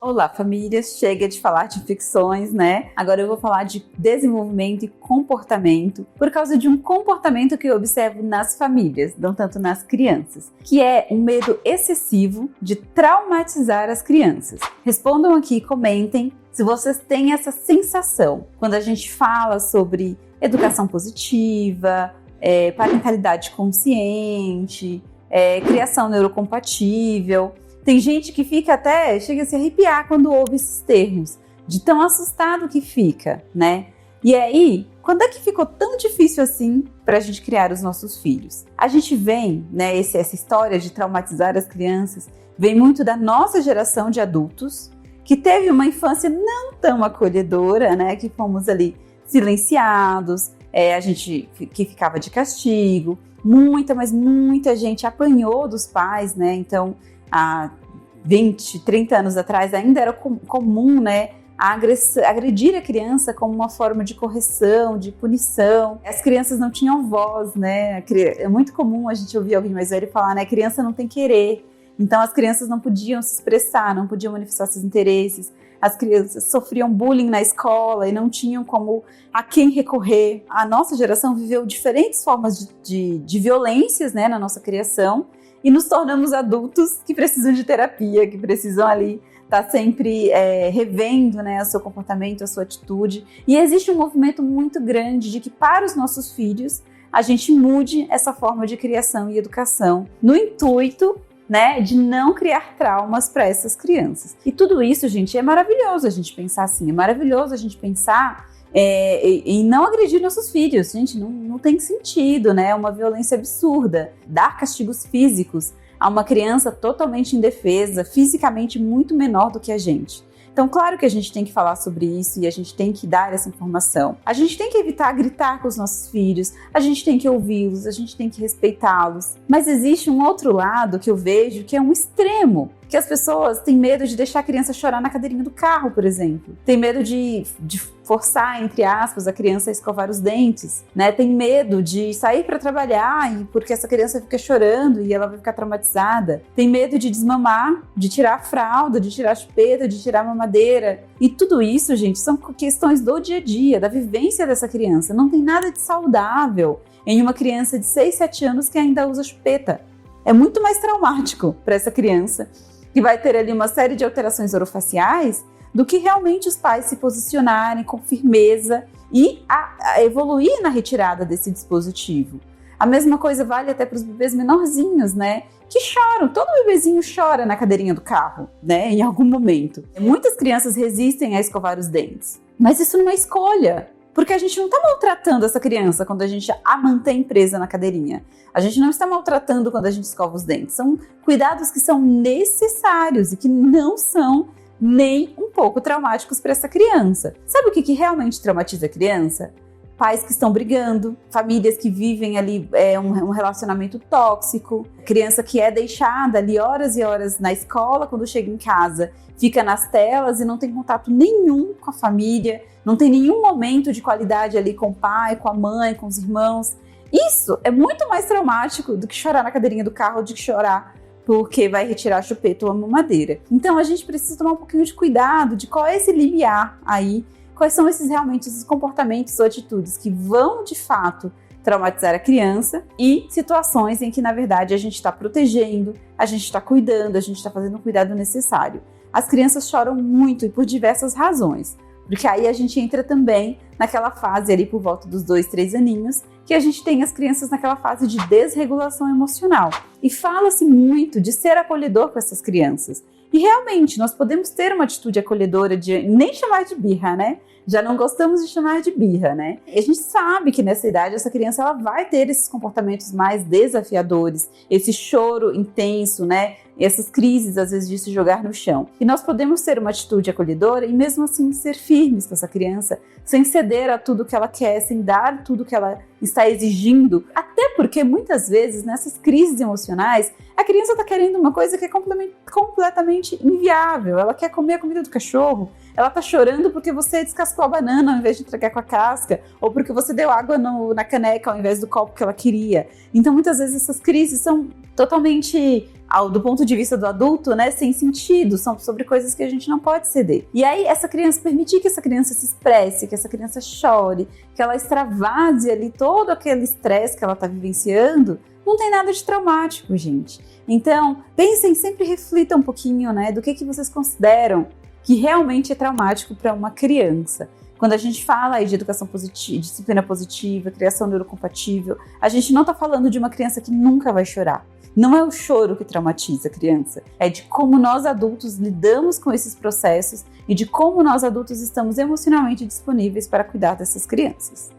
Olá, famílias! Chega de falar de ficções, né? Agora eu vou falar de desenvolvimento e comportamento, por causa de um comportamento que eu observo nas famílias, não tanto nas crianças, que é um medo excessivo de traumatizar as crianças. Respondam aqui, comentem se vocês têm essa sensação quando a gente fala sobre educação positiva, parentalidade consciente, criação neurocompatível. Tem gente que chega a se arrepiar quando ouve esses termos, de tão assustado que fica, né? E aí, quando é que ficou tão difícil assim para a gente criar os nossos filhos? A gente vem, né, essa história de traumatizar as crianças, vem muito da nossa geração de adultos, que teve uma infância não tão acolhedora, né? Que fomos ali silenciados, a gente que ficava de castigo, mas muita gente apanhou dos pais, né? Então, há 20, 30 anos atrás ainda era comum, né, agredir a criança como uma forma de correção, de punição. As crianças não tinham voz, né? É muito comum a gente ouvir alguém mais velho falar, né, criança não tem querer. Então as crianças não podiam se expressar, não podiam manifestar seus interesses. As crianças sofriam bullying na escola e não tinham a quem recorrer. A nossa geração viveu diferentes formas de violências, né, na nossa criação, e nos tornamos adultos que precisam de terapia, que precisam ali estar sempre revendo, né, o seu comportamento, a sua atitude. E existe um movimento muito grande de que para os nossos filhos a gente mude essa forma de criação e educação no intuito, né, de não criar traumas para essas crianças. E tudo isso, gente, é maravilhoso a gente pensar assim, é maravilhoso a gente pensar em não agredir nossos filhos. Gente, não tem sentido, né? É uma violência absurda. Dar castigos físicos a uma criança totalmente indefesa, fisicamente muito menor do que a gente. Então, claro que a gente tem que falar sobre isso e a gente tem que dar essa informação. A gente tem que evitar gritar com os nossos filhos, a gente tem que ouvi-los, a gente tem que respeitá-los. Mas existe um outro lado que eu vejo que é um extremo, que as pessoas têm medo de deixar a criança chorar na cadeirinha do carro, por exemplo. Tem medo de forçar, entre aspas, a criança a escovar os dentes, né? Tem medo de sair para trabalhar porque essa criança fica chorando e ela vai ficar traumatizada. Tem medo de desmamar, de tirar a fralda, de tirar a chupeta, de tirar a mamadeira. E tudo isso, gente, são questões do dia a dia, da vivência dessa criança. Não tem nada de saudável em uma criança de 6, 7 anos que ainda usa chupeta. É muito mais traumático para essa criança, que vai ter ali uma série de alterações orofaciais, do que realmente os pais se posicionarem com firmeza e a evoluir na retirada desse dispositivo. A mesma coisa vale até para os bebês menorzinhos, né? Que choram, todo bebezinho chora na cadeirinha do carro, né? Em algum momento. Muitas crianças resistem a escovar os dentes, mas isso não é escolha. Porque a gente não está maltratando essa criança quando a gente a mantém presa na cadeirinha. A gente não está maltratando quando a gente escova os dentes. São cuidados que são necessários e que não são nem um pouco traumáticos para essa criança. Sabe o que realmente traumatiza a criança? Pais que estão brigando, famílias que vivem ali um relacionamento tóxico, criança que é deixada ali horas e horas na escola, quando chega em casa, fica nas telas e não tem contato nenhum com a família, não tem nenhum momento de qualidade ali com o pai, com a mãe, com os irmãos. Isso é muito mais traumático do que chorar na cadeirinha do carro, de que chorar porque vai retirar a chupeta ou a mamadeira. Então a gente precisa tomar um pouquinho de cuidado de qual é esse limiar aí, quais são esses comportamentos ou atitudes que vão, de fato, traumatizar a criança e situações em que, na verdade, a gente está protegendo, a gente está cuidando, a gente está fazendo o cuidado necessário. As crianças choram muito e por diversas razões, porque aí a gente entra também naquela fase ali por volta dos 2, 3 aninhos, que a gente tem as crianças naquela fase de desregulação emocional. E fala-se muito de ser acolhedor com essas crianças. E realmente, nós podemos ter uma atitude acolhedora de nem chamar de birra, né? Já não gostamos de chamar de birra, né? E a gente sabe que nessa idade essa criança ela vai ter esses comportamentos mais desafiadores, esse choro intenso, né? Essas crises, às vezes, de se jogar no chão. E nós podemos ter uma atitude acolhedora e mesmo assim ser firmes com essa criança, sem ceder a tudo que ela quer, sem dar tudo que ela está exigindo. Até porque muitas vezes, nessas crises emocionais, a criança está querendo uma coisa que é completamente inviável. Ela quer comer a comida do cachorro, ela está chorando porque você descascou a banana ao invés de entregar com a casca, ou porque você deu água na caneca ao invés do copo que ela queria. Então, muitas vezes, essas crises são totalmente do ponto de vista do adulto, né, sem sentido, são sobre coisas que a gente não pode ceder. E aí permitir que essa criança se expresse, que essa criança chore, que ela extravase ali todo aquele estresse que ela está vivenciando, não tem nada de traumático, gente. Então, pensem, sempre reflitam um pouquinho, né, do que vocês consideram que realmente é traumático para uma criança. Quando a gente fala aí de educação positiva, disciplina positiva, criação neurocompatível, a gente não está falando de uma criança que nunca vai chorar. Não é o choro que traumatiza a criança, é de como nós adultos lidamos com esses processos e de como nós adultos estamos emocionalmente disponíveis para cuidar dessas crianças.